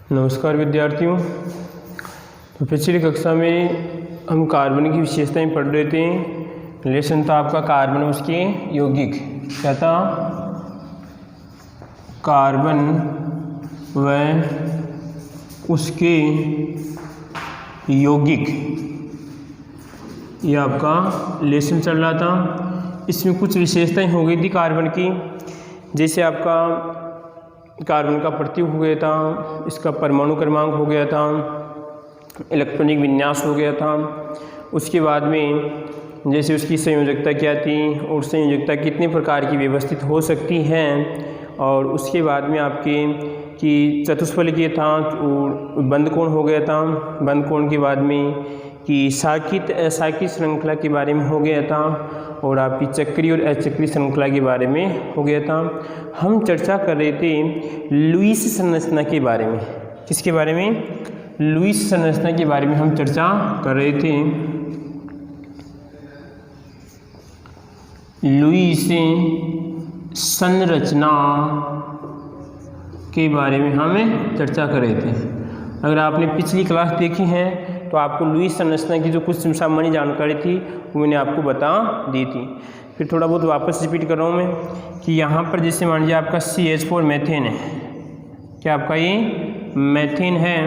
नमस्कार विद्यार्थियों। तो पिछली कक्षा में हम कार्बन की विशेषताएं पढ़ रहे थे। लेसन था आपका कार्बन उसके यौगिक। क्या था? कार्बन व उसके यौगिक, ये आपका लेसन चल रहा था। इसमें कुछ विशेषताएं हो गई थी कार्बन की, जैसे आपका कार्बन का प्रतीक हो गया था, इसका परमाणु क्रमांक हो गया था, इलेक्ट्रॉनिक विन्यास हो गया था। उसके बाद में जैसे उसकी संयोजकता क्या थी और संयोजकता कितने प्रकार की व्यवस्थित हो सकती हैं, और उसके बाद में आपके कि चतुष्फलकीय था और बंद कोण हो गया था। बंद कोण के बाद में कि साकित असाकित श्रृंखला के बारे में हो गया था, और आपकी चक्रीय और अचक्रीय श्रृंखला के बारे में हो गया था। हम चर्चा कर रहे थे लुईस संरचना के बारे में। किसके बारे में? लुईस संरचना के बारे में हम चर्चा कर रहे थे। लुईस संरचना के बारे में हम चर्चा कर रहे थे। अगर आपने पिछली क्लास देखी है तो आपको लुईस संरचना की जो कुछ सामान्य जानकारी थी वो मैंने आपको बता दी थी। फिर थोड़ा बहुत वापस रिपीट कर रहा हूँ मैं कि यहाँ पर जैसे मान लीजिए आपका CH4 मेथेन है। क्या आपका ये मेथेन है?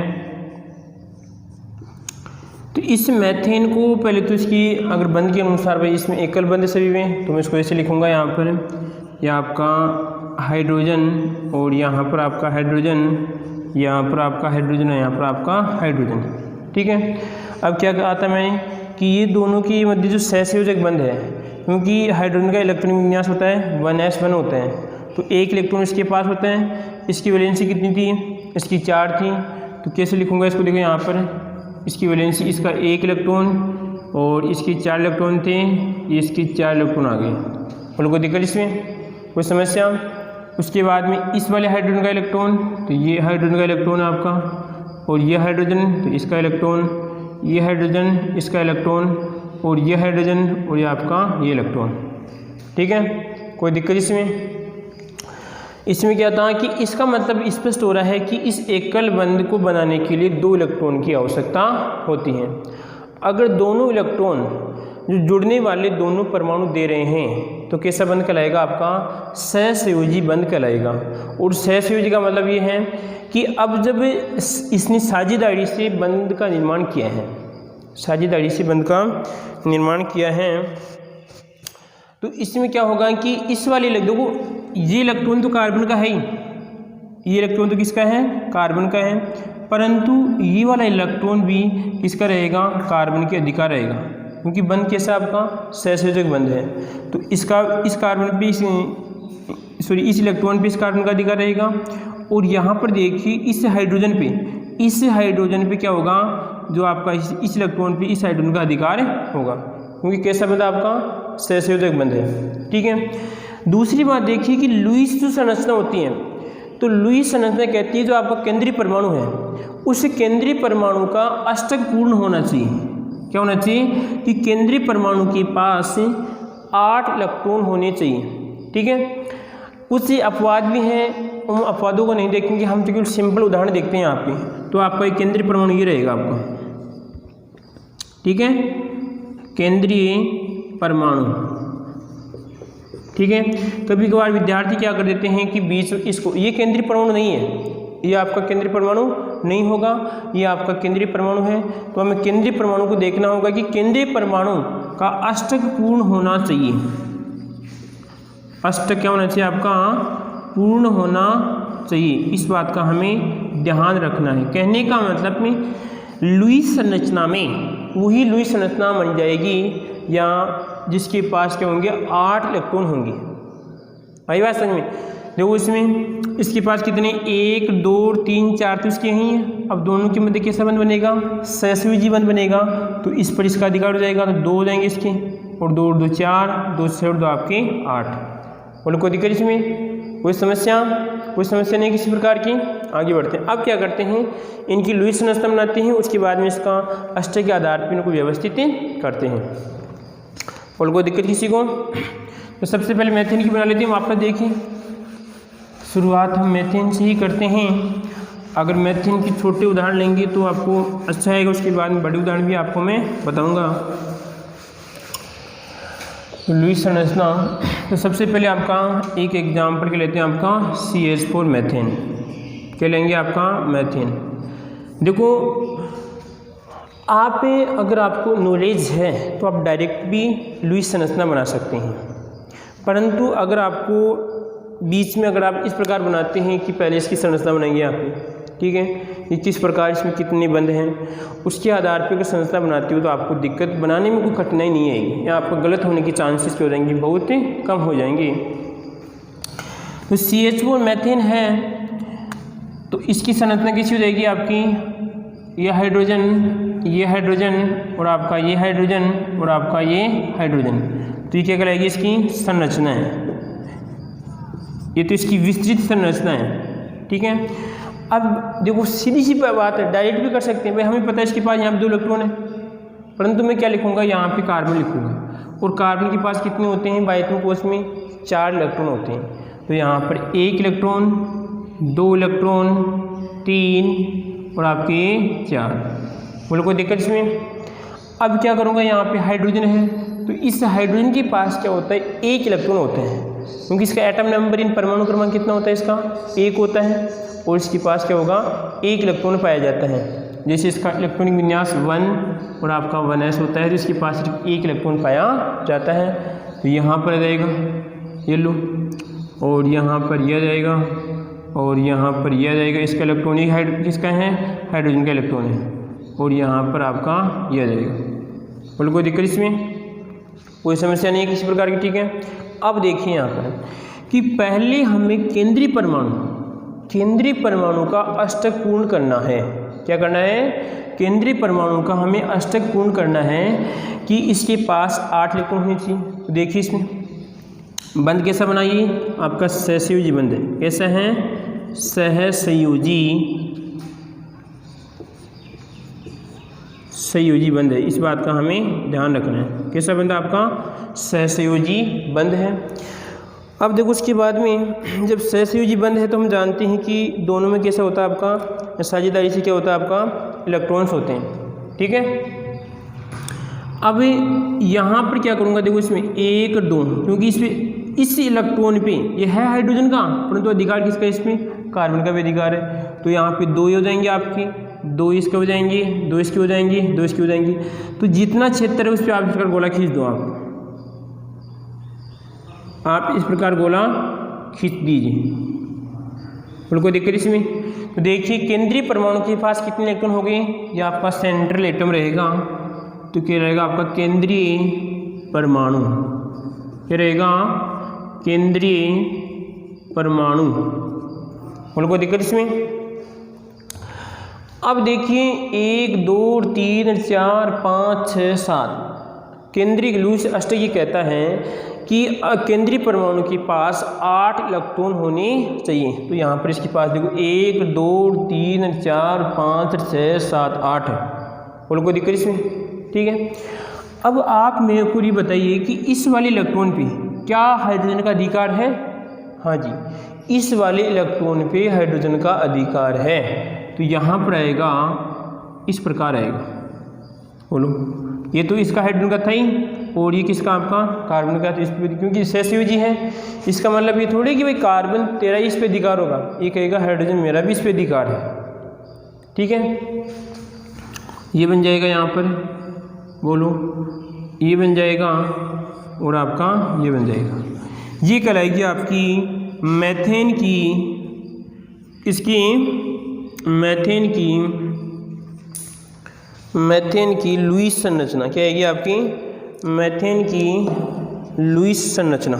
तो इस मेथेन को पहले तो इसकी अगर बंध के अनुसार भाई इसमें एकल बंध सभी में, तो मैं इसको ऐसे लिखूँगा यहाँ पर, यह आपका हाइड्रोजन और यहाँ पर आपका हाइड्रोजन, यहाँ पर आपका हाइड्रोजन है, यहाँ पर आपका हाइड्रोजन। ठीक है। अब क्या आता मैं कि ये दोनों के मध्य जो सहसंयोजक बंध है, क्योंकि हाइड्रोजन का इलेक्ट्रॉनिक विन्यास होता है 1s1 होता है, तो एक इलेक्ट्रॉन इसके पास होता है। इसकी वैलेंसी कितनी थी? इसकी 4 थी। तो कैसे लिखूँगा इसको? देखो यहाँ पर इसकी वैलेंसी, इसका 1 इलेक्ट्रॉन और इसके 4 इलेक्ट्रॉन थे, ये इसके 4 इलेक्ट्रॉन आ गए। बोलो कोई दिक्कत इसमें? कोई समस्या? उसके बाद में इस वाले हाइड्रोजन का इलेक्ट्रॉन, तो ये हाइड्रोजन का इलेक्ट्रॉन है आपका, और ये हाइड्रोजन तो इसका इलेक्ट्रॉन, ये हाइड्रोजन इसका इलेक्ट्रॉन, और ये हाइड्रोजन और ये आपका ये इलेक्ट्रॉन। ठीक है। कोई दिक्कत इसमें? इसमें क्या था कि इसका मतलब स्पष्ट हो रहा है कि इस एकल बंध को बनाने के लिए 2 इलेक्ट्रॉन की आवश्यकता होती है। अगर दोनों इलेक्ट्रॉन जो जुड़ने वाले दोनों परमाणु दे रहे हैं तो कैसा बंध कहलाएगा? आपका सहसंयोजी बंध कहलाएगा। और सहसंयोजी का मतलब ये है कि अब जब इसने साझेदारी से बंध का निर्माण किया है, साझेदारी से बंध का निर्माण किया है, तो इसमें क्या होगा कि इस वाले देखो ये इलेक्ट्रॉन तो कार्बन का है ही, ये इलेक्ट्रॉन तो किसका है? कार्बन का है, परंतु ये वाला इलेक्ट्रॉन भी किसका रहेगा? कार्बन के अधिकार रहेगा, क्योंकि बंध कैसा आपका सहसंयोजक बंध है। तो इसका इस कार्बन पे इस इलेक्ट्रॉन पे इस कार्बन का अधिकार रहेगा। और यहाँ पर देखिए इस हाइड्रोजन पे क्या होगा? जो आपका इस इलेक्ट्रॉन पे इस हाइड्रोजन का अधिकार होगा, क्योंकि कैसा बंध आपका? सहसंयोजक बंध है। ठीक है। दूसरी बात देखिए कि लुईस जो संरचना होती है, तो लुईस संरचना कहती है जो आपका केंद्रीय परमाणु है, उस केंद्रीय परमाणु का अष्टक पूर्ण होना चाहिए। क्या होना चाहिए? कि केंद्रीय परमाणु के पास 8 इलेक्ट्रॉन होने चाहिए। ठीक है। कुछ अपवाद भी हैं, उन अपवादों को नहीं देखेंगे हम, तो केवल सिंपल उदाहरण देखते हैं यहाँ पे। तो आपका एक केंद्रीय परमाणु ये रहेगा आपका। ठीक है। केंद्रीय परमाणु। ठीक है। कभी कभार विद्यार्थी क्या कर देते हैं कि बीच इसको, ये केंद्रीय परमाणु नहीं है, ये आपका केंद्रीय परमाणु नहीं होगा, ये आपका केंद्रीय परमाणु है। तो हमें केंद्रीय परमाणु को देखना होगा कि केंद्रीय परमाणु का अष्टक पूर्ण होना चाहिए। अष्टक क्या होना चाहिए? आपका पूर्ण होना चाहिए। इस बात का हमें ध्यान रखना है। कहने का मतलब में लुईस संरचना में वही लुईस संरचना बन जाएगी या जिसके पास क्या होंगे? 8 इलेक्ट्रॉन होंगे। भाई बात समझ में? देखो इसमें इसके पास कितने? 1 2 3 4 तो इसके ही हैं। अब दोनों के मध्य कैसा बंध बनेगा? सहसंयोजी बंध बनेगा। तो इस पर इसका अधिकार हो जाएगा, तो 2 हो जाएंगे इसके, और 2 2 4, 2 से 2 आपके 8। बोलो कोई दिक्कत इसमें? कोई समस्या? कोई समस्या नहीं किसी प्रकार की। आगे बढ़ते हैं। अब क्या करते हैं? इनकी लुईस संरचना बनाते हैं, उसके बाद में इसका अष्टक के आधार पर इनको व्यवस्थित करते हैं। बोलो कोई दिक्कत किसी को? तो सबसे पहले मेथेन की बना लेते हैं। वापस देखिए, शुरुआत हम मेथेन से ही करते हैं। अगर मैथेन की छोटे उदाहरण लेंगे तो आपको अच्छा आएगा, उसके बाद में बड़े उदाहरण भी आपको मैं बताऊंगा। तो लुईस संरचना, तो सबसे पहले आपका एक एग्जाम्पल के लेते हैं आपका CH4 मैथेन। क्या लेंगे आपका मैथेन। देखो आप अगर आपको नॉलेज है तो आप डायरेक्ट भी लुईस संरचना बना सकते हैं, परंतु अगर आपको बीच में अगर आप इस प्रकार बनाते हैं कि पहले इसकी संरचना बनाएंगे आप, ठीक है, ये किस प्रकार इसमें कितने बंद हैं, उसके आधार पर अगर संरचना बनाते हो तो आपको दिक्कत बनाने में कोई कठिनाई नहीं आएगी, या आपका गलत होने की चांसेस क्या हो जाएंगे, बहुत कम हो जाएंगे। तो CH4 मैथेन है तो इसकी संरचना कैसी हो जाएगी आपकी, ये हाइड्रोजन और आपका ये हाइड्रोजन और आपका ये हाइड्रोजन, तो ये क्या कहलाएगी, इसकी संरचना है। ये तो इसकी विस्तृत संरचना है, ठीक है। अब देखो सीधी सी बात है, डायरेक्ट भी कर सकते हैं भाई, हमें पता है इसके पास यहाँ पे 2 इलेक्ट्रॉन है, परंतु मैं क्या लिखूंगा, यहाँ पे कार्बन लिखूंगा, और कार्बन के पास कितने होते हैं, बायोएटॉमिक कोष में 4 इलेक्ट्रॉन होते हैं, तो यहाँ पर 1 इलेक्ट्रॉन, 2 इलेक्ट्रॉन, 3 और आपके 4। बोलो कोई दिक्कत इसमें। अब क्या करूँगा, यहाँ पे हाइड्रोजन है तो इस हाइड्रोजन के पास क्या होता है, 1 इलेक्ट्रॉन होते हैं, क्योंकि इसका एटम नंबर इन परमाणु क्रमांक कितना होता है, इसका 1 होता है, और इसके पास क्या होगा, 1 इलेक्ट्रॉन पाया जाता है। जैसे इसका इलेक्ट्रॉनिक विन्यास 1 और आपका 1s होता है, तो इसके पास सिर्फ 1 इलेक्ट्रॉन पाया जाता है, तो यहाँ पर आ जाएगा ये लो, और यहाँ पर यह जाएगा, और यहाँ पर यह जाएगा, इसका इलेक्ट्रॉनिक किसका है, हाइड्रोजन का इलेक्ट्रॉन है, और यहाँ पर आपका यह जाएगा। बोलो कोई दिक्कत इसमें, कोई समस्या नहीं है किसी प्रकार की, ठीक है। अब देखिए यहाँ पर कि पहले हमें केंद्रीय परमाणु का अष्टक पूर्ण करना है। क्या करना है, केंद्रीय परमाणु का हमें अष्टक पूर्ण करना है कि इसके पास 8 इलेक्ट्रॉन होने चाहिए। तो देखिए इसमें बंध कैसा बनाइए, आपका सहसंयोजी बंध है, कैसा है, सहसंयोजी बंध है, इस बात का हमें ध्यान रखना है। कैसा बंध आपका, सहसंयोजी बंध है। अब देखो उसके बाद में जब सहसंयोजी बंध है तो हम जानते हैं कि दोनों में कैसा होता है आपका, साझेदारी से क्या होता है आपका, इलेक्ट्रॉन्स होते हैं, ठीक है। अब यहाँ पर क्या करूँगा, देखो इसमें 1 2, क्योंकि इसमें इस इलेक्ट्रॉन पे ये है हाइड्रोजन का, परंतु अधिकार किसका, इसमें कार्बन का भी अधिकार है, तो यहाँ पे 2 हो जाएंगे आपके, 2 इसके हो जाएंगे, 2 इसके हो जाएंगे, 2 इसके हो जाएंगे, तो जितना क्षेत्र है उस पर आप इस प्रकार गोला खींच दो, आप इस प्रकार गोला खींच दीजिए। बिल्कुल कोई दिक्कत इसमें। तो देखिए केंद्रीय परमाणु के पास कितने इलेक्ट्रॉन हो गए, ये आपका सेंट्रल एटम रहेगा, तो क्या रहेगा आपका केंद्रीय परमाणु, क्या रहेगा केंद्रीय परमाणु। बोलो कोई दिक्कत इसमें। अब देखिए 1 2 3 4 5 6 7 केंद्रीय लुईस अष्टक ये कहता है कि केंद्रीय परमाणु के पास 8 इलेक्ट्रॉन होने चाहिए। तो यहाँ पर इसके पास देखो 1 2 3 4 5 6 7 8 है। बोलो कोई दिक्कत इसमें, ठीक है। अब आप मेरे को ये बताइए कि इस वाले इलेक्ट्रॉन पे क्या हाइड्रोजन का अधिकार है? हाँ जी, इस वाले इलेक्ट्रॉन पे हाइड्रोजन का अधिकार है। तो यहाँ पर आएगा इस प्रकार आएगा, बोलो ये तो इसका हाइड्रोजन का था ही, और ये किसका आपका कार्बन का, तो इस पर क्योंकि सहसंयोजी है, इसका मतलब ये थोड़ी कि भाई कार्बन तेरा इस पे अधिकार होगा, ये कहेगा हाइड्रोजन मेरा भी इस पे अधिकार है, ठीक है। ये बन जाएगा यहाँ पर, बोलो ये बन जाएगा और आपका ये बन जाएगा। ये कहलाएगी आपकी मेथेन की, इसकी मेथेन की लुईस संरचना। क्या आएगी आपकी मेथेन की लुईस संरचना,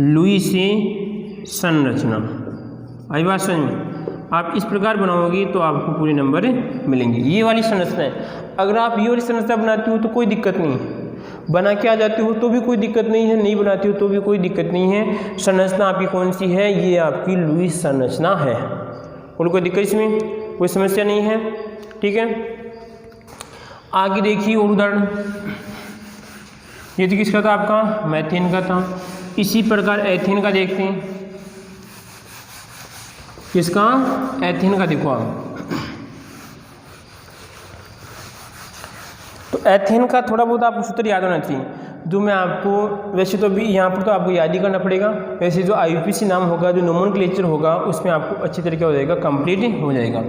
लुईस संरचना। आई बात समझ में? आप इस प्रकार बनाओगे तो आपको पूरे नंबर मिलेंगे। ये वाली संरचना है। अगर आप ये वाली संरचना बनाते हो तो कोई दिक्कत नहीं है, बना के आ जाते हो तो भी कोई दिक्कत नहीं है, नहीं बनाते हो तो भी कोई दिक्कत नहीं है। संरचना आपकी कौन सी है? ये आपकी लुईस संरचना है। और कोई दिक्कत इसमें, कोई समस्या नहीं है, ठीक है। आगे देखिए और उदाहरण, ये तो किसका था आपका मेथेन का था। इसी प्रकार एथेन का देखते हैं। किसका? एथेन का। देखो आप, तो एथेन का थोड़ा बहुत आपको सूत्र याद होना चाहिए, जो मैं आपको, वैसे तो अभी यहाँ पर तो आपको याद ही करना पड़ेगा, वैसे जो IUPAC नाम होगा, जो नोमेनक्लेचर होगा, उसमें आपको अच्छी तरीके हो जाएगा, कंप्लीट हो जाएगा।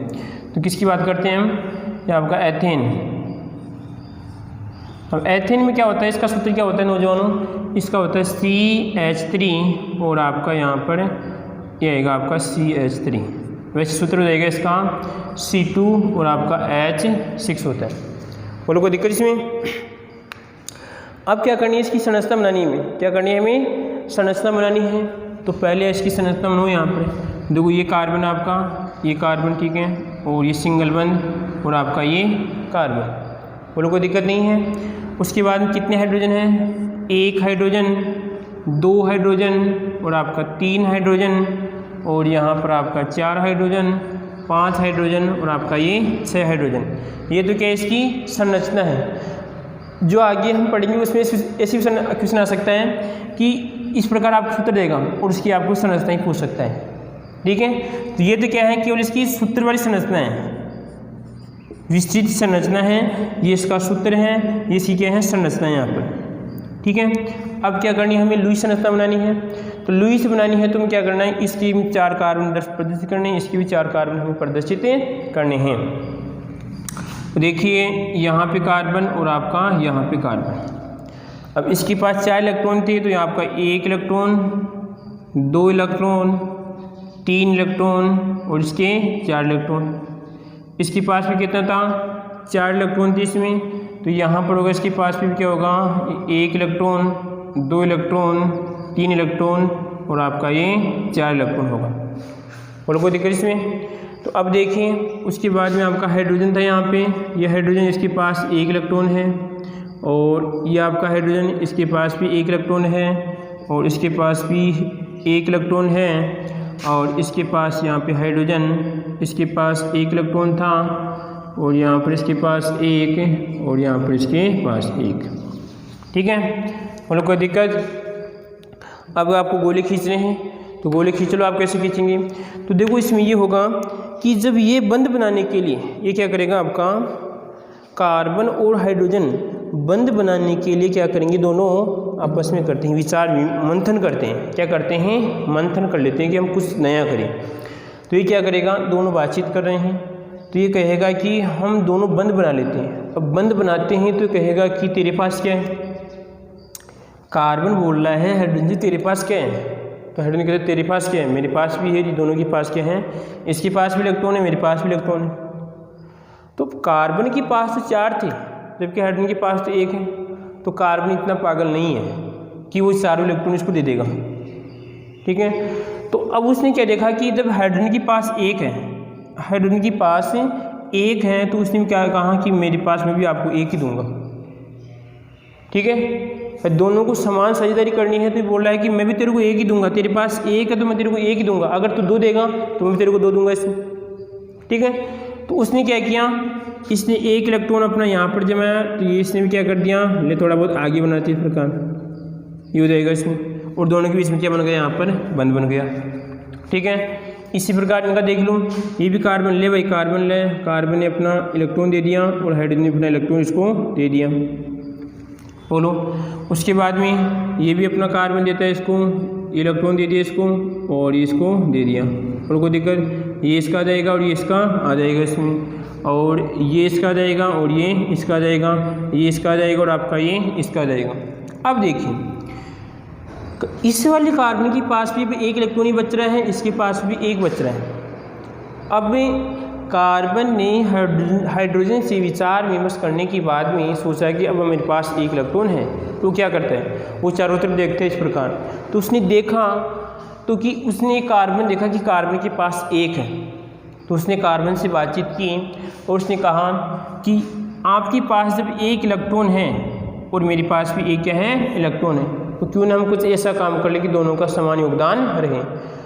तो किसकी बात करते हैं हम? ये आपका एथेन। अब एथेन में क्या होता है, इसका सूत्र क्या होता है नौजवानों? इसका होता है CH3 और आपका यहाँ पर ये आएगा आपका CH3। वैसे सूत्र हो जाएगा इसका C2 और आपका H6 होता है। बोलो कोई दिक्कत इसमें? अब क्या करनी है, इसकी संरचना बनानी है हमें। क्या करनी है हमें? संरचना बनानी है। तो पहले इसकी संरचना बनाओ। यहाँ पर देखो, ये कार्बन आपका, ये कार्बन, ठीक है, और ये सिंगल बंद और आपका ये कार्बन। बोलो कोई दिक्कत नहीं है। उसके बाद में कितने हाइड्रोजन हैं? 1 हाइड्रोजन, 2 हाइड्रोजन और आपका 3 हाइड्रोजन, और यहाँ पर आपका 4 हाइड्रोजन, 5 हाइड्रोजन और आपका ये 6 हाइड्रोजन। ये तो क्या इसकी संरचना है। जो आगे हम पढ़ेंगे उसमें ऐसी क्वेश्चन आ सकता है कि इस प्रकार आपको सूत्र देगा और उसकी आपको संरचना ही पूछ सकता है, ठीक है। तो ये तो क्या है, केवल इसकी सूत्र वाली संरचना है, विस्तृत संरचना है, ये इसका सूत्र है, ये इसकी क्या है, संरचना है यहाँ पर, ठीक है। अब क्या करनी है हमें? लुईस संरचना बनानी है। तो लुईस बनानी है तो हमें क्या करना है, इसकी 4 कार्बन प्रदर्शित करने हैं, इसकी भी 4 कार्बन हमें प्रदर्शित करने हैं। तो देखिए, यहाँ पे कार्बन और आपका यहाँ पे कार्बन। अब इसके पास 4 इलेक्ट्रॉन थे, तो यहाँ आपका 1 इलेक्ट्रॉन, 2 इलेक्ट्रॉन, 3 इलेक्ट्रॉन और इसके 4 इलेक्ट्रॉन। इसके पास भी कितना था? 4 इलेक्ट्रॉन थे इसमें, तो यहाँ पर होगा इसके पास भी क्या होगा, 1 इलेक्ट्रॉन, 2 इलेक्ट्रॉन, 3 इलेक्ट्रॉन और आपका ये 4 इलेक्ट्रॉन होगा। बोलो कोई दिक्कत इसमें? तो अब देखिए, उसके बाद में आपका हाइड्रोजन था यहाँ पे, ये हाइड्रोजन इसके पास 1 इलेक्ट्रॉन है, और ये आपका हाइड्रोजन इसके पास भी 1 इलेक्ट्रॉन है, और इसके पास भी 1 इलेक्ट्रॉन है, और इसके पास यहाँ पे हाइड्रोजन इसके पास 1 इलेक्ट्रॉन था, और यहाँ पर इसके पास 1 और यहाँ पर इसके पास 1, ठीक है। बोलो कोई दिक्कत? अब आपको गोले खींच रहे हैं, तो गोले खींच लो। आप कैसे खींचेंगे? तो देखो, इसमें ये होगा कि जब ये बंद बनाने के लिए ये क्या करेगा, आपका कार्बन और हाइड्रोजन बंद बनाने के लिए क्या करेंगे, दोनों आपस में करते हैं विचार, मंथन करते हैं। क्या करते हैं? मंथन कर लेते हैं कि हम कुछ नया करें। तो ये क्या करेगा, दोनों बातचीत कर रहे हैं, तो ये कहेगा कि हम दोनों बंद बना लेते हैं। अब बंद बनाते हैं तो कहेगा कि तेरे पास क्या है? कार्बन बोल रहा है, हाइड्रोजन जी तेरे पास क्या है? तो हाइड्रोजन कहते हैं तेरे पास क्या है? मेरे पास भी है जी। दोनों के पास क्या है? इसके पास भी इलेक्ट्रॉन है, मेरे पास भी इलेक्ट्रॉन है। तो कार्बन के पास तो 4 थे, जबकि हाइड्रोजन के पास तो 1 है। तो कार्बन इतना पागल नहीं है कि वो 4 इलेक्ट्रॉन इसको दे देगा, ठीक है। तो अब उसने क्या देखा कि जब हाइड्रोजन के पास 1 है, हाइड्रोजन के पास 1 है, तो उसने क्या कहा कि मेरे पास मैं भी आपको 1 ही दूंगा, ठीक है। दोनों को समान साझेदारी करनी है, तो बोल रहा है कि मैं भी तेरे को 1 ही दूंगा, तेरे पास 1 है तो मैं तेरे को 1 ही दूंगा, अगर तू 2 देगा तो मैं तेरे को 2 दूंगा इसमें, ठीक है। तो उसने क्या किया, इसने 1 इलेक्ट्रॉन अपना यहाँ पर जमाया, तो ये इसने भी क्या कर दिया, ले थोड़ा बहुत आगे बनाती है इस प्रकार, ये हो जाएगा इसमें, और दोनों के बीच में क्या बन गया, यहाँ पर बंद बन गया, ठीक है। इसी प्रकार इनका देख लो, ये भी कार्बन ले भाई, कार्बन ले, कार्बन ने अपना इलेक्ट्रॉन दे दिया और हाइड्रोजन ने अपना इलेक्ट्रॉन इसको दे दिया, बोलो। उसके बाद में ये भी अपना कार्बन देता है इसको, इलेक्ट्रॉन दे दिया इसको, और ये इसको दे दिया, और कोई दिक्कत, ये इसका आ जाएगा और ये इसका आ जाएगा इसमें, और ये इसका आ जाएगा और ये इसका आ जाएगा, ये इसका आ जाएगा और आपका ये इसका आ जाएगा। अब देखिए, इस वाले कार्बन के पास भी 1 इलेक्ट्रॉन ही बच रहा है, इसके पास भी 1 बच रहा है। अब कार्बन ने हाइड्रोजन से विचार विमर्श करने के बाद में सोचा कि अब मेरे पास 1 इलेक्ट्रॉन है, तो क्या करता है, वो चारों तरफ देखते हैं इस प्रकार। तो उसने देखा तो कि उसने कार्बन देखा कि कार्बन के पास 1 है, तो उसने कार्बन से बातचीत की और उसने कहा कि आपके पास जब 1 इलेक्ट्रॉन है और मेरे पास भी 1 क्या है, इलेक्ट्रॉन है, तो क्यों ना हम कुछ ऐसा काम कर ले कि दोनों का समान योगदान रहे।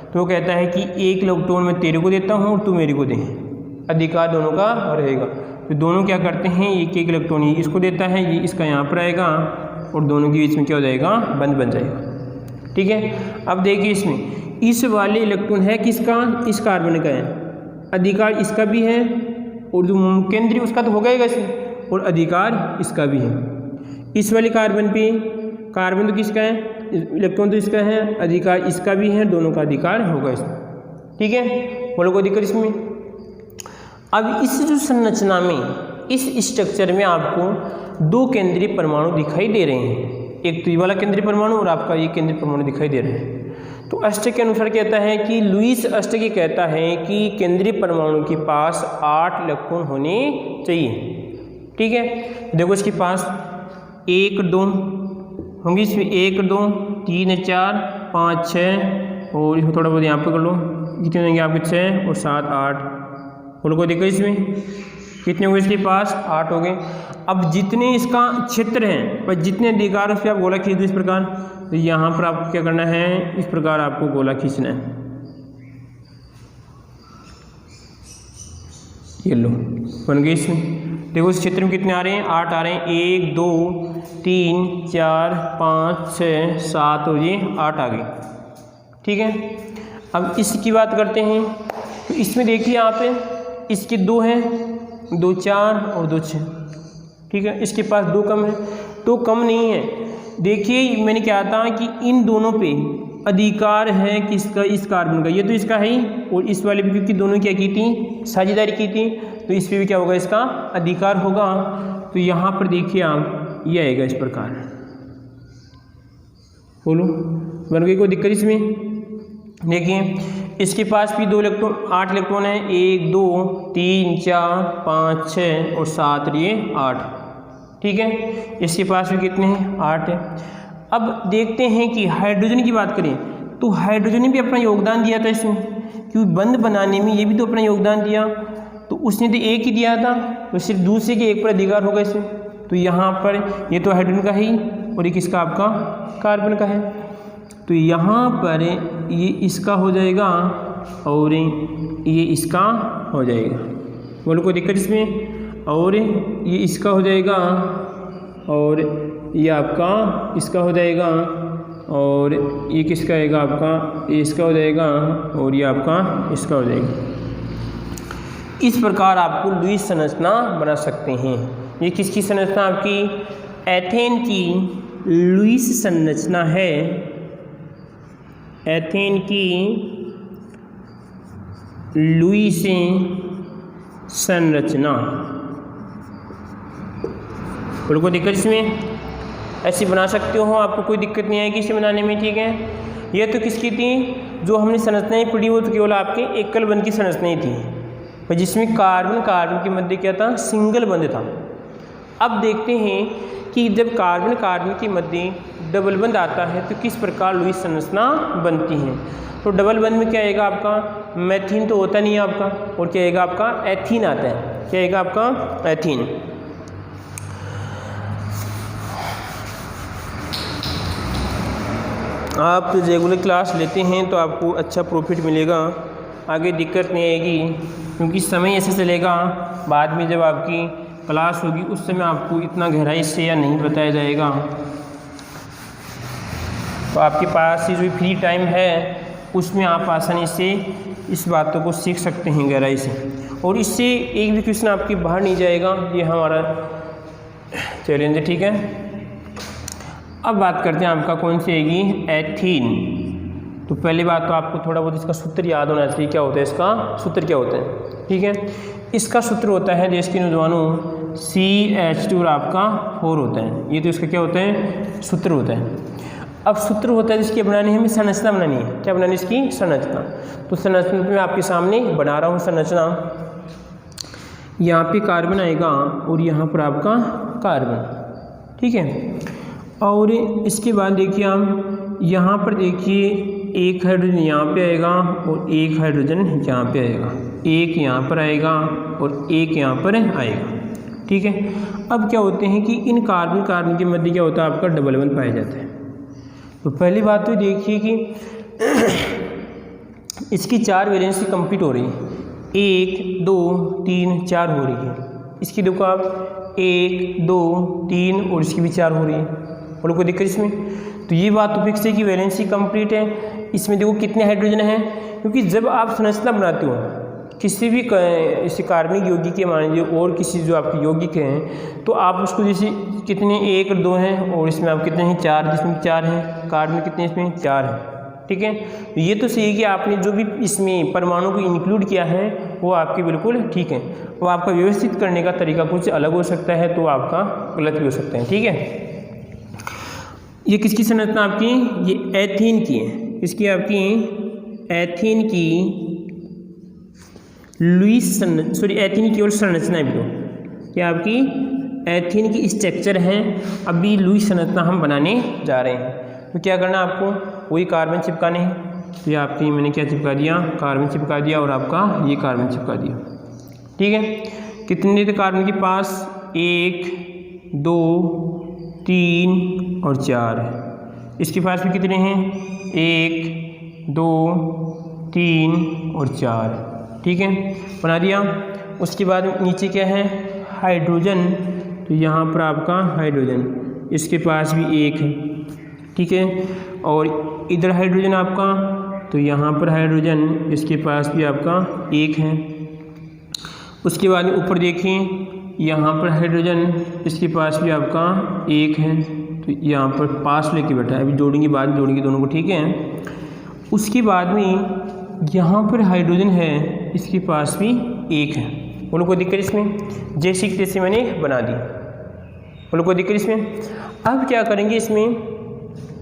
तो वो कहता है कि 1 इलेक्ट्रॉन मैं तेरे को देता हूँ और तू मेरे को दे, अधिकार दोनों का रहेगा। तो दोनों क्या करते हैं, 1 इलेक्ट्रॉन ये इसको देता है, ये इसका यहाँ पर आएगा और दोनों के बीच में क्या हो जाएगा, बंद बन जाएगा, ठीक है। अब देखिए इसमें इस वाले इलेक्ट्रॉन है किसका, इस कार्बन का है, अधिकार इसका भी है और जो केंद्रीय उसका तो हो गएगा इसमें, और अधिकार इसका भी है। इस वाले कार्बन पे कार्बन तो किसका है, इलेक्ट्रॉन तो इसका है, अधिकार इसका भी है, दोनों का अधिकार होगा इसमें। ठीक है, बोलो कोई दिक्कत इसमें। अब इस जो संरचना में, इस स्ट्रक्चर में आपको दो केंद्रीय परमाणु दिखाई दे रहे हैं, एक तो ये वाला केंद्रीय परमाणु और आपका ये केंद्रीय परमाणु दिखाई दे रहे हैं। तो अष्टक के अनुसार कहता है कि लुईस अष्टक कहता है कि केंद्रीय परमाणु के पास 8 इलेक्ट्रॉन होने चाहिए। ठीक है, देखो इसके पास 1 2 होंगी, इसमें 1 2 3 4 5 6 और इसमें थोड़ा बहुत यहाँ पे कर लो, कितने होंगे आपके 6 और 7 8। बोलो कोई दिक्कत इसमें, कितने हो गए इसके पास 8 हो गए। अब जितने इसका क्षेत्र है पर जितने अधिकार उस पर आप गोला खींच दो इस प्रकार, तो यहाँ पर आपको क्या करना है, इस प्रकार आपको गोला खींचना है। ये लो बन गई इसमें। देखो इस क्षेत्र में कितने आ रहे हैं, 8 आ रहे हैं, 1 2 3 4 5 6 7 और ये 8 आ गए। ठीक है, अब इसकी बात करते हैं। तो इसमें देखिए यहाँ पे इसके 2 हैं, 2 4 और 2 6। ठीक है, इसके पास 2 कम है, तो कम नहीं है। देखिए मैंने क्या था कि इन दोनों पे अधिकार है किसका, इस कार्बन का, ये तो इसका है ही, और इस वाले भी क्योंकि दोनों क्या की थी, साझेदारी की थी, तो इस पे भी क्या होगा, इसका अधिकार होगा। तो यहाँ पर देखिए आप, ये आएगा इस प्रकार। बोलो बन गई कोई दिक्कत इसमें। देखिए इसके पास भी 2 इलेक्ट्रॉन, 8 इलेक्ट्रॉन है, 1 2 3 4 5 6 और 7 और ये 8। ठीक है, इसके पास भी कितने हैं, 8 है। अब देखते हैं कि हाइड्रोजन की बात करें, तो हाइड्रोजन ने भी अपना योगदान दिया था इसमें, क्योंकि बंध बनाने में ये भी तो अपना योगदान दिया। तो उसने तो 1 ही दिया था, तो सिर्फ दूसरे के 1 पर अधिकार होगा इसमें। तो यहाँ पर ये तो हाइड्रोजन का है ही, और ये किसका, आपका कार्बन का है। तो यहाँ पर ये इसका हो जाएगा और ये इसका हो जाएगा। बोलो कोई दिक्कत इसमें। और ये इसका हो जाएगा और ये आपका इसका हो जाएगा, और ये किसका आएगा, आपका ये इसका हो जाएगा, और ये आपका इसका हो जाएगा। इस प्रकार आपको लुईस संरचना बना सकते हैं। ये किसकी संरचना, आपकी एथेन की लुईस संरचना है, एथेन की लुईस संरचना। बोलो कोई दिक्कत इसमें, ऐसी बना सकते हो, आपको कोई दिक्कत नहीं आएगी इसे बनाने में। ठीक है, ये तो किसकी थी, जो हमने संरचनाएं पढ़ी वो तो केवल आपके एकल बंध की संरचनाएं थी, पर जिसमें कार्बन कार्बन के मध्य क्या था, सिंगल बंध था। अब देखते हैं कि जब कार्बन कार्बन के मध्य डबल बंध आता है तो किस प्रकार लुईस संरचना बनती है। तो डबल बंध में क्या आएगा, आपका मैथीन तो होता नहीं है आपका, और क्या आएगा, आपका एथीन आता है। क्या आएगा, आपका एथीन। आप रेगुलर क्लास लेते हैं तो आपको अच्छा प्रॉफिट मिलेगा, आगे दिक्कत नहीं आएगी, क्योंकि समय ऐसे चलेगा, बाद में जब आपकी क्लास होगी उस समय आपको इतना गहराई से या नहीं बताया जाएगा। तो आपके पास ये जो फ्री टाइम है उसमें आप आसानी से इस बातों को सीख सकते हैं गहराई से, और इससे एक भी क्वेश्चन आपके बाहर नहीं जाएगा, ये हमारा चैलेंज है। ठीक है, अब बात करते हैं आपका कौन सी आएगी, एथीन। तो पहली बात तो आपको थोड़ा बहुत इसका सूत्र याद होना चाहिए, क्या होता है इसका सूत्र, क्या होता है। ठीक है, इसका सूत्र होता है देश के नौजवानों CH2 और आपका 4 होता है, ये तो इसका क्या होता है, सूत्र होता है। अब सूत्र होता है जिसकी बनानी है, हमें संरचना बनानी है। क्या बनानी है, इसकी संरचना। तो संरचना मैं आपके सामने बना रहा हूँ संरचना। यहाँ पे कार्बन आएगा और यहाँ पर आपका कार्बन। ठीक है, और इसके बाद देखिए हम यहाँ पर देखिए एक हाइड्रोजन यहाँ पे आएगा और एक हाइड्रोजन यहाँ पे आएगा, एक यहाँ पर आएगा और एक यहाँ पर आएगा। ठीक है, अब क्या होते हैं कि इन कार्बन कार्बन के मध्य क्या होता है, आपका डबल बंध पाया जाता है। तो पहली बात तो देखिए कि इसकी 4 वैलेंसी कंप्लीट हो रही है, 1 2 3 4 हो रही है। इसकी देखो आप 1 2 3 और इसकी भी 4 हो रही है, और कोई दिक्कत इसमें। तो ये बात तो फिक्स है कि वैलेंसी कंप्लीट है, इसमें देखो कितने हाइड्रोजन हैं, क्योंकि जब आप संरचना बनाते हो किसी भी इसी कार्बनिक यौगिक के मान लीजिए और किसी जो आपके यौगिक हैं, तो आप उसको जैसे कितने 1 और 2 हैं और इसमें आप कितने हैं 4, जिसमें 4 हैं, कार्बन कितने इसमें 4 हैं, ठीक है। तो ये तो सही है कि आपने जो भी इसमें परमाणु को इंक्लूड किया है वो आपके बिल्कुल ठीक है। वो आपका व्यवस्थित करने का तरीका कुछ अलग हो सकता है, तो आपका गलत भी हो सकता है, ठीक है। ये किसकी संरचना आपकी, ये एथीन की है, इसकी आपकी एथीन की एथीन की और संरचना भी तो क्या आपकी एथीन की स्ट्रक्चर है। अभी लुईस संरचना हम बनाने जा रहे हैं, तो क्या करना आपको, वही कार्बन चिपकाने हैं। तो ये आपकी मैंने क्या चिपका दिया, कार्बन चिपका दिया और आपका ये कार्बन चिपका दिया, ठीक है। कितने थे कार्बन के पास, 1 2 3 और 4। इसके पास भी कितने हैं, 1 2 3 और 4, ठीक है, बना दिया। उसके बाद नीचे क्या है, हाइड्रोजन, तो यहाँ पर आपका हाइड्रोजन, इसके पास भी 1 है, ठीक है। और इधर हाइड्रोजन आपका, तो यहाँ पर हाइड्रोजन, इसके पास भी आपका 1 है। उसके बाद ऊपर देखिए, यहाँ पर हाइड्रोजन, इसके पास भी आपका 1 है, तो यहाँ पर पास लेके बैठा है, अभी जोड़ेंगे बाद में जोड़ेंगे दोनों को, ठीक है। उसके बाद में यहाँ पर हाइड्रोजन है, इसके पास भी 1 है, उन कोई दिक्कत इसमें, जैसे कि तैसे मैंने बना दी, उन कोई दिक्कत इसमें। अब क्या करेंगे इसमें,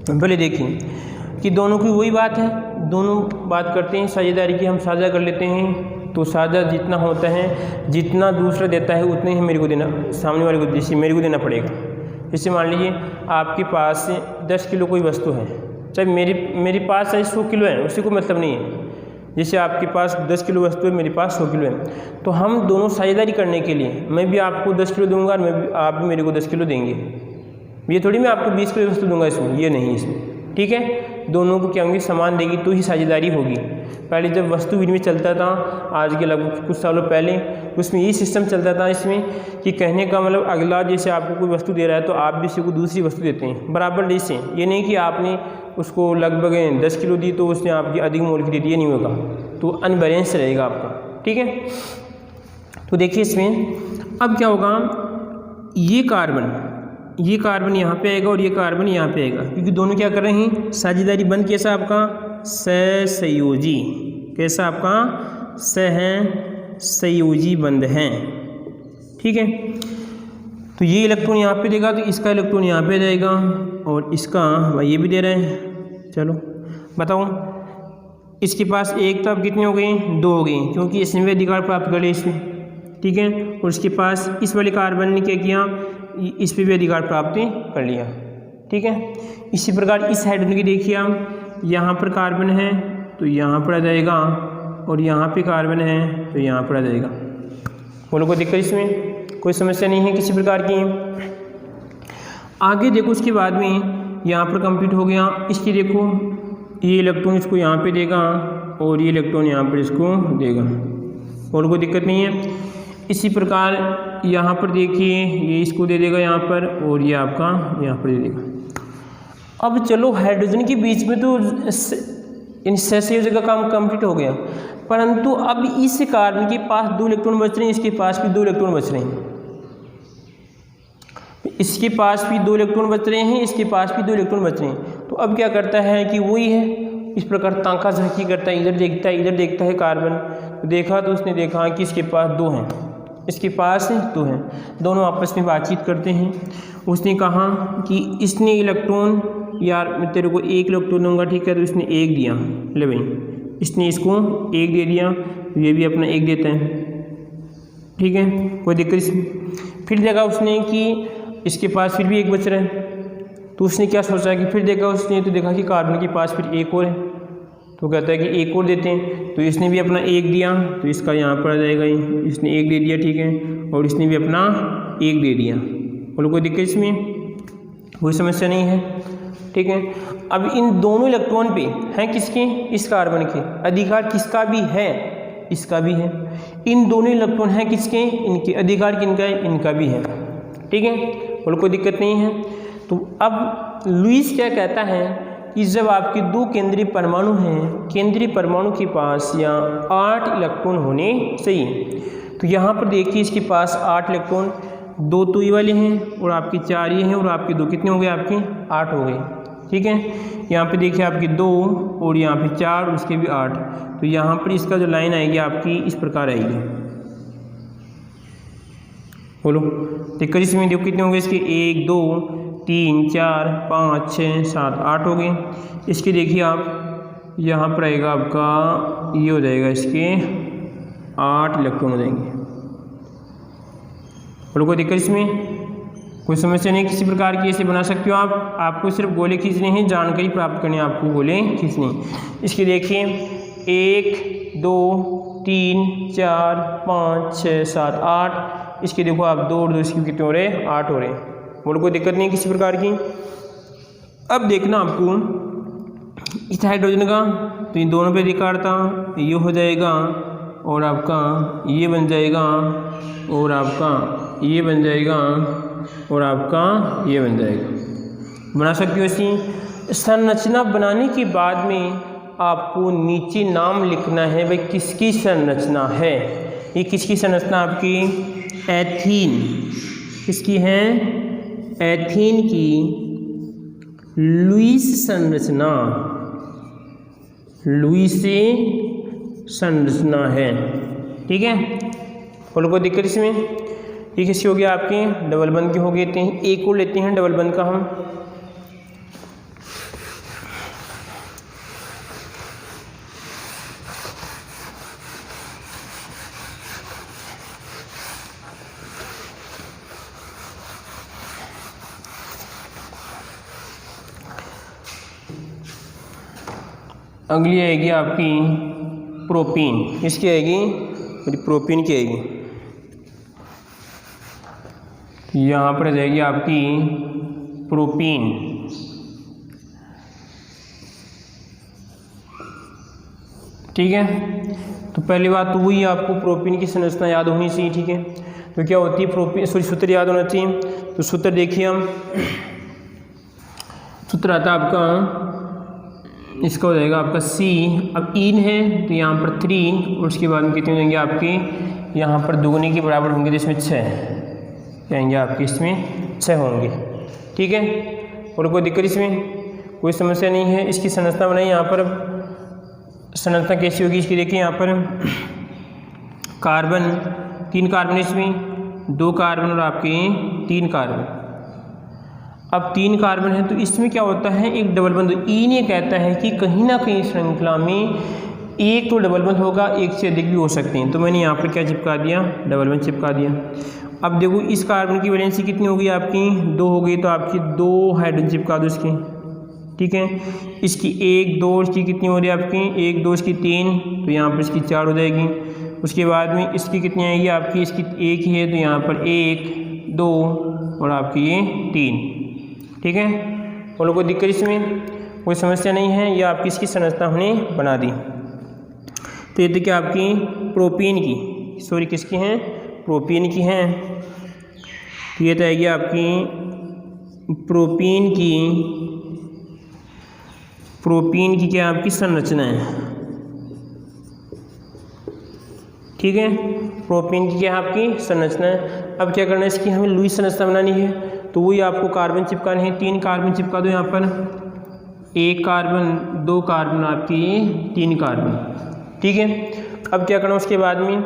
पहले देखें कि दोनों की वही बात है, दोनों बात करते हैं साझेदारी की, हम साझा कर लेते हैं, तो साझा जितना होता है, जितना दूसरा देता है उतने ही मेरे को देना, सामने वाले को जैसे मेरे को देना पड़ेगा। जैसे मान लीजिए आपके पास 10 किलो कोई वस्तु है, चाहे मेरे पास चाहे 100 किलो है, उससे कोई मतलब नहीं है। जैसे आपके पास 10 किलो वस्तु है, मेरे पास 100 किलो है, तो हम दोनों साझेदारी करने के लिए मैं भी आपको 10 किलो दूंगा और आप भी मेरे को 10 किलो देंगे। ये थोड़ी मैं आपको 20 किलो वस्तु दूंगा इसमें, ये नहीं इसमें, ठीक है। दोनों को क्या होंगी, सामान देगी तो ही साझेदारी होगी। पहले जब वस्तु विनिमय चलता था, आज के लगभग कुछ सालों पहले, उसमें ये सिस्टम चलता था इसमें कि कहने का मतलब अगला जैसे आपको कोई वस्तु दे रहा है तो आप भी उसी को दूसरी वस्तु देते हैं बराबर जैसे। ये नहीं कि आपने उसको लगभग 10 किलो दी तो उसने आपकी अधिक मोल की दे दी, ये नहीं होगा, तो अनबैलेंस रहेगा आपका, ठीक है। तो देखिए इसमें अब क्या होगा, ये कार्बन यहाँ पे आएगा और ये कार्बन यहाँ पे आएगा, क्योंकि दोनों क्या कर रहे हैं, साझेदारी बंद कैसा आपका, सहसंयोजी, कैसा आपका सहसंयोजी बंद है, ठीक है। तो ये इलेक्ट्रॉन यहाँ पे देगा, तो इसका इलेक्ट्रॉन यहाँ पे जाएगा और इसका ये भी दे रहे हैं। चलो बताओ, इसके पास 1 तो अब कितने हो गए, 2 हो गए, क्योंकि इसने भी अधिकार प्राप्त कर लिया इसमें, ठीक है। और इसके पास इस वाले कार्बन ने क्या किया, इस पे भी अधिकार प्राप्त कर लिया, ठीक है। इसी प्रकार इस हाइड्रोजन की देखिए आप, यहाँ पर कार्बन है तो यहाँ पर आ जाएगा और यहाँ पे कार्बन है तो यहाँ पर आ जाएगा। बोलो कोई दिक्कत इसमें, कोई समस्या नहीं है किसी प्रकार की। आगे देखो, उसके बाद में यहाँ पर कंप्लीट हो गया। इसकी देखो, ये इलेक्ट्रॉन इसको यहाँ पे देगा और ये इलेक्ट्रॉन यहाँ पर इसको देगा, और कोई दिक्कत नहीं है। इसी प्रकार यहाँ पर देखिए, ये इसको दे देगा यहाँ पर और ये आपका यहाँ पर दे देगा। अब चलो हाइड्रोजन के बीच में तो इन सहसंयोजक का काम कंप्लीट हो गया, परंतु अब इस कार्बन के पास 2 इलेक्ट्रॉन बच रहे हैं, इसके पास भी 2 इलेक्ट्रॉन बच रहे हैं, इसके पास भी 2 इलेक्ट्रॉन बच रहे हैं, इसके पास भी 2 इलेक्ट्रॉन बच रहे हैं। तो अब क्या करता है कि वही है, इस प्रकार ताका झांकी करता है, इधर देखता है इधर देखता है कार्बन, तो देखा तो उसने देखा कि इसके पास 2 हैं, इसके पास 2 हैं, दोनों आपस में बातचीत करते हैं। उसने कहा कि इसने इलेक्ट्रॉन, यार मैं तेरे को 1 इलेक्ट्रॉन दूंगा, ठीक है, तो इसने 1 दिया, ले भाई इसने इसको 1 दे दिया, ये भी अपना 1 देता है, ठीक है, कोई दिक्कत इसमें। फिर देखा उसने कि इसके पास फिर भी 1 बच रहा है, तो उसने क्या सोचा कि फिर देखा उसने, तो देखा कि कार्बन के पास फिर 1 और है, तो कहता है कि 1 और देते हैं, तो इसने भी अपना 1 दिया, तो इसका यहाँ पर आ जाएगा, इसने 1 दे दिया, ठीक है, और इसने भी अपना 1 दे दिया, बोलो कोई दिक्कत इसमें, कोई समस्या नहीं है, ठीक है। अब इन दोनों इलेक्ट्रॉन पे हैं किसके, इस कार्बन के, अधिकार किसका भी है, इसका भी है। इन दोनों इलेक्ट्रॉन हैं किसके, इनके, अधिकार किनका है, इनका भी है, ठीक है, बोलो कोई दिक्कत नहीं है। तो अब लुईस क्या कहता है कि जब आपके दो केंद्रीय परमाणु हैं, केंद्रीय परमाणु के पास यहाँ 8 इलेक्ट्रॉन होने चाहिए। तो यहाँ पर देखिए इसके पास 8 इलेक्ट्रॉन, 2 तो ये वाले हैं और आपके 4 ये हैं और आपके 2 कितने हो गए, आपके 8 हो गए। ठीक है, यहाँ पे देखिए आपके 2 और यहाँ पे 4 और उसके भी 8। तो यहाँ पर इसका जो लाइन आएगी आपकी इस प्रकार आएगी। बोलो देखकर इसमें देखो कितने हो गए इसके, 1 2 3 4 5 6 7 8 हो गए। इसके देखिए आप यहाँ पर आएगा आपका, ये हो जाएगा इसके 8 इलेक्ट्रॉन हो जाएंगे। बोलो कोई दिक्कत इसमें, कोई समस्या नहीं किसी प्रकार की, ऐसे बना सकते हो आप। आपको सिर्फ गोले खींचने हैं, जानकारी प्राप्त करनी है आपको, गोले खींचने। इसके देखिए 1 2 3 4 5 6 7 8। इसके देखो आप 2 और 2 इसके कितने हो रहे, 8 हो रहे। बोलो कोई दिक्कत नहीं किसी प्रकार की। अब देखना आपको इस हाइड्रोजन का, तो इन दोनों पे अधिकार था, ये हो जाएगा और आपका ये बन जाएगा और आपका ये बन जाएगा और आपका ये बन जाएगा। बना सकते हो ऐसी संरचना। बनाने के बाद में आपको नीचे नाम लिखना है भाई किसकी संरचना है। ये किसकी संरचना आपकी, एथीन, किसकी है, एथीन की लुईस संरचना, लुईस संरचना है। ठीक है, बोलो कोई दिक्कत इसमें। ये किसकी हो गया आपके, डबल बंद के हो गए थे। एक को लेते हैं डबल बंद का हम। अगली आएगी आपकी प्रोपीन, किसकी आएगी, प्रोपीन की आएगी। यहाँ पर आ जाएगी आपकी प्रोपीन। ठीक है, तो पहली बात तो वही आपको प्रोपीन की संरचना याद होनी चाहिए। ठीक है, तो क्या होती है प्रोपीन, सॉरी सूत्र याद होना चाहिए। तो सूत्र देखिए हम, सूत्र आता है आपका, इसका हो जाएगा आपका C। अब इन है तो यहाँ पर 3 और उसके बाद में कितने हो जाएंगे आपके, यहाँ पर दुगने के बराबर होंगे, जिसमें 6 जाएंगे आपके, इसमें 6 होंगे। ठीक है, और कोई दिक्कत इसमें, कोई समस्या नहीं है। इसकी संरचना बनाई, यहाँ पर संरचना कैसी होगी इसकी देखिए। यहाँ पर कार्बन, 3 कार्बन, इसमें 2 कार्बन और आपके 3 कार्बन। अब 3 कार्बन है तो इसमें क्या होता है, एक डबल बंध। इन ये कहता है कि कहीं ना कहीं श्रृंखला में एक तो डबल बंध होगा, एक से अधिक भी हो सकते हैं। तो मैंने यहाँ पर क्या चिपका दिया, डबल बंध चिपका दिया। अब देखो इस कार्बन की वैलेंसी कितनी होगी आपकी, 2 हो गई, तो आपकी 2 हाइड्रोजन चिपका दो इसकी। ठीक है, इसकी 1 2 इसकी कितनी हो रही है आपकी, 1 2 इसकी 3, तो यहाँ पर इसकी 4 हो जाएगी। उसके बाद में इसकी कितनी आएगी आपकी, इसकी 1 ही है, तो यहाँ पर 1 2 और आपकी ये 3। ठीक है, बोलो कोई दिक्कत इसमें, कोई समस्या नहीं है। ये आपकी इसकी संरचना हमने बना दी। तो ये देखिए आपकी प्रोपीन की, सॉरी किसकी हैं, प्रोपीन की हैं। तो ये तो आएगी आपकी प्रोपीन की क्या आपकी संरचना है। ठीक है, प्रोपीन की क्या है आपकी संरचना है। अब क्या करना है, इसकी हमें लुईस संरचना बनानी है। तो वही आपको कार्बन चिपकाने हैं, 3 कार्बन चिपका दो यहाँ पर, 1 कार्बन 2 कार्बन आपकी 3 कार्बन। ठीक है, अब क्या करना उसके बाद में,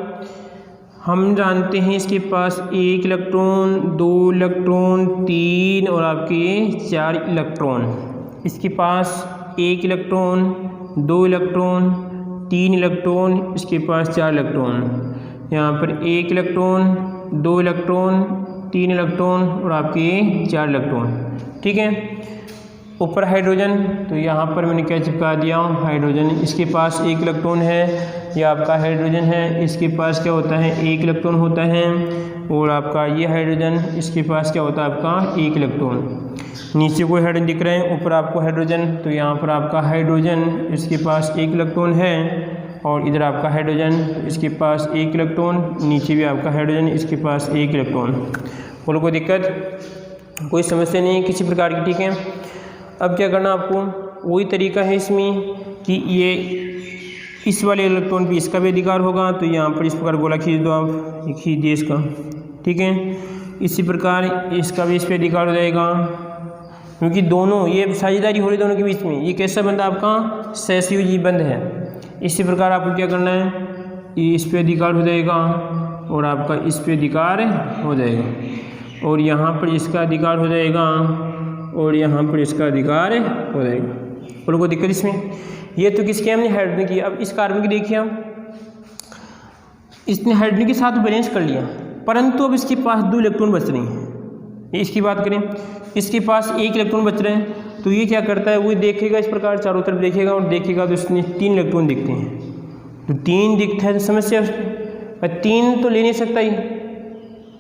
हम जानते हैं इसके पास 1 इलेक्ट्रॉन 2 इलेक्ट्रॉन 3 और आपके 4 इलेक्ट्रॉन। इसके पास 1 इलेक्ट्रॉन 2 इलेक्ट्रॉन 3 इलेक्ट्रॉन, इसके पास 4 इलेक्ट्रॉन। यहाँ पर 1 इलेक्ट्रॉन 2 इलेक्ट्रॉन 3 इलेक्ट्रॉन और आपके 4 इलेक्ट्रॉन। ठीक है, ऊपर हाइड्रोजन, तो यहाँ पर मैंने क्या चिपका दिया, हाइड्रोजन। इसके पास 1 इलेक्ट्रॉन है, यह आपका हाइड्रोजन है। इसके पास क्या होता है, 1 इलेक्ट्रॉन होता है और आपका ये हाइड्रोजन, इसके पास क्या होता है आपका 1 इलेक्ट्रॉन। नीचे कोई हाइड्रोजन दिख रहे हैं, ऊपर आपको हाइड्रोजन, तो यहाँ पर आपका हाइड्रोजन, इसके पास 1 इलेक्ट्रॉन है और इधर आपका हाइड्रोजन, इसके पास 1 इलेक्ट्रॉन, नीचे भी आपका हाइड्रोजन, इसके पास 1 इलेक्ट्रॉन। बोलो कोई दिक्कत, कोई समस्या नहीं है किसी प्रकार की। ठीक है, अब क्या करना आपको, वही तरीका है इसमें कि ये इस वाले इलेक्ट्रॉन पे इसका भी अधिकार होगा, तो यहाँ पर इस प्रकार गोला खींच दो आप, ये खींच दिए इसका, ठीक है। इसी प्रकार इसका भी इस पर अधिकार हो जाएगा, क्योंकि दोनों ये साझेदारी हो रही दोनों के बीच में। ये कैसा बंध आपका सहसंयोजी बंध है। इसी प्रकार आपको क्या करना है, ये इस पर अधिकार हो जाएगा और आपका इस पर अधिकार हो जाएगा, और यहाँ पर इसका अधिकार हो जाएगा और यहाँ पर इसका अधिकार हो जाएगा। और कोई दिक्कत इसमें? ये तो किसके हमने हाइड्रोजन की। अब इस कार्बन की देखिए हम, इसने हाइड्रोजन के साथ बैलेंस कर लिया, परंतु अब इसके पास 2 इलेक्ट्रॉन बच रहे हैं। इसकी बात करें, इसके पास 1 इलेक्ट्रॉन बच रहे हैं, तो ये क्या करता है, वो देखेगा इस प्रकार चारों तरफ देखेगा और देखेगा तो इसमें 3 इलेक्ट्रॉन दिखते हैं। तो 3 दिखता है तो समस्या, 3 तो ले नहीं सकता ही,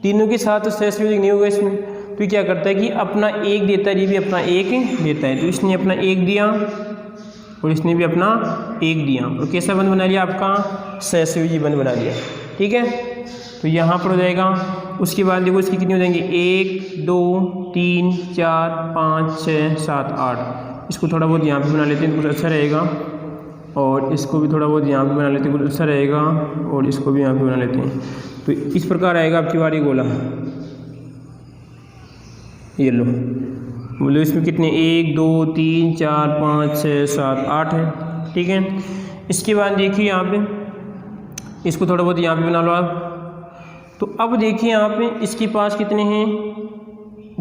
तीनों के साथ तो सहसंयोजक नहीं होगा इसमें। तो क्या करता है कि अपना 1 देता है, ये भी अपना 1 देता है। तो इसने अपना 1 दिया और इसने भी अपना 1 दिया, और कैसा बंध बना लिया आपका सहसंयोजी बंध बना लिया, ठीक है। तो यहाँ पर हो जाएगा। उसके बाद देखो इसकी कितनी हो जाएंगी, 1 2 3 4 5 6 7 8। इसको थोड़ा बहुत यहाँ पे बना लेते हैं तो कुछ अच्छा रहेगा, और इसको भी थोड़ा बहुत यहाँ पे बना लेते हैं कुछ अच्छा रहेगा, और इसको भी यहाँ पे बना लेते हैं। तो इस प्रकार आएगा आपकी बारी गोला। ये लो, बोलो इसमें कितने 1 2 3 4 5 6 7 8 है, ठीक है। इसके बाद देखिए यहाँ पे, इसको थोड़ा बहुत यहाँ पे बना लो आप। तो अब देखिए यहाँ पे इसके पास कितने हैं,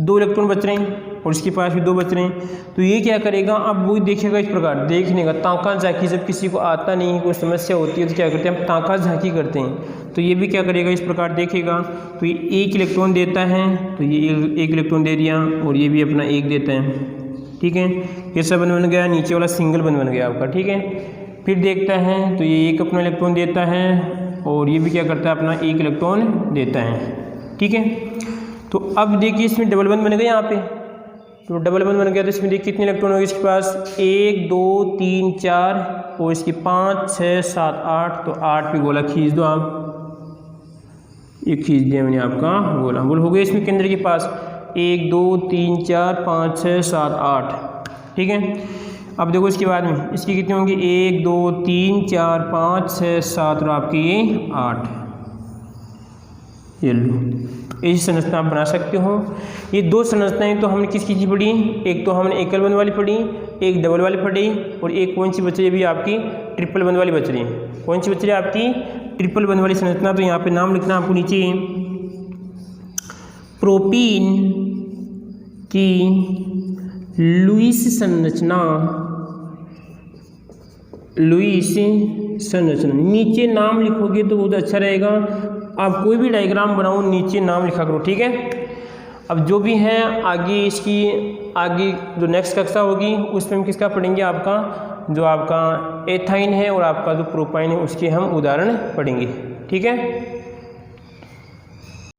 2 इलेक्ट्रॉन बच रहे हैं और इसके पास भी 2 बच रहे हैं। तो ये क्या करेगा, अब वो देखेगा इस प्रकार, देखने का ताका झांकी। जब किसी को आता नहीं, कोई समस्या होती है तो क्या करते हैं हम, ताका झांकी करते हैं। तो ये भी क्या करेगा, इस प्रकार देखेगा। तो ये 1 इलेक्ट्रॉन देता है, तो ये 1 इलेक्ट्रॉन दे दिया, और ये भी अपना 1 देता है, ठीक है। कैसा बन गया, नीचे वाला सिंगल बन गया आपका, ठीक है। फिर देखता है तो ये 1 अपना इलेक्ट्रॉन देता है, और ये भी क्या करता है अपना 1 इलेक्ट्रॉन देता है, ठीक है। तो अब देखिए इसमें डबल बंध बन गया यहाँ पे। तो डबल बंध बन गया तो इसमें देखिए कितने इलेक्ट्रॉन हो गए इसके पास, 1 2 3 4 और इसके 5 6 7 8। तो 8 पे गोला खींच दो आप, ये खींच दिया मैंने आपका गोला। बोल हो गया इसमें केंद्र के पास 1 2 3 4 5 6 7 8, ठीक है। अब देखो इसके बाद में इसकी कितनी होंगी, 1 2 3 4 5 6 7 और आपकी ये 8। ये लो, ऐसी संरचना आप बना सकते हो। ये 2 संरचनाएं तो हमने किसकी की पढ़ी, एक तो हमने एकल बंध वाली पढ़ी, एक डबल वाली पढ़ी, और एक कौन सी बच रही है अभी आपकी, ट्रिपल बंध वाली बच रही है। कौन सी बच रही है आपकी, ट्रिपल बंध वाली संरचना। तो यहाँ पे नाम लिखना आपको नीचे, प्रोपीन की लुईस संरचना, लुईस संरचना। नीचे नाम लिखोगे तो बहुत अच्छा रहेगा। आप कोई भी डायग्राम बनाओ नीचे नाम लिखा करो, ठीक है। अब जो भी है आगे इसकी, आगे जो नेक्स्ट कक्षा होगी उसमें हम किसका पढ़ेंगे, आपका जो आपका एथाइन है और आपका जो प्रोपाइन है उसके हम उदाहरण पढ़ेंगे, ठीक है।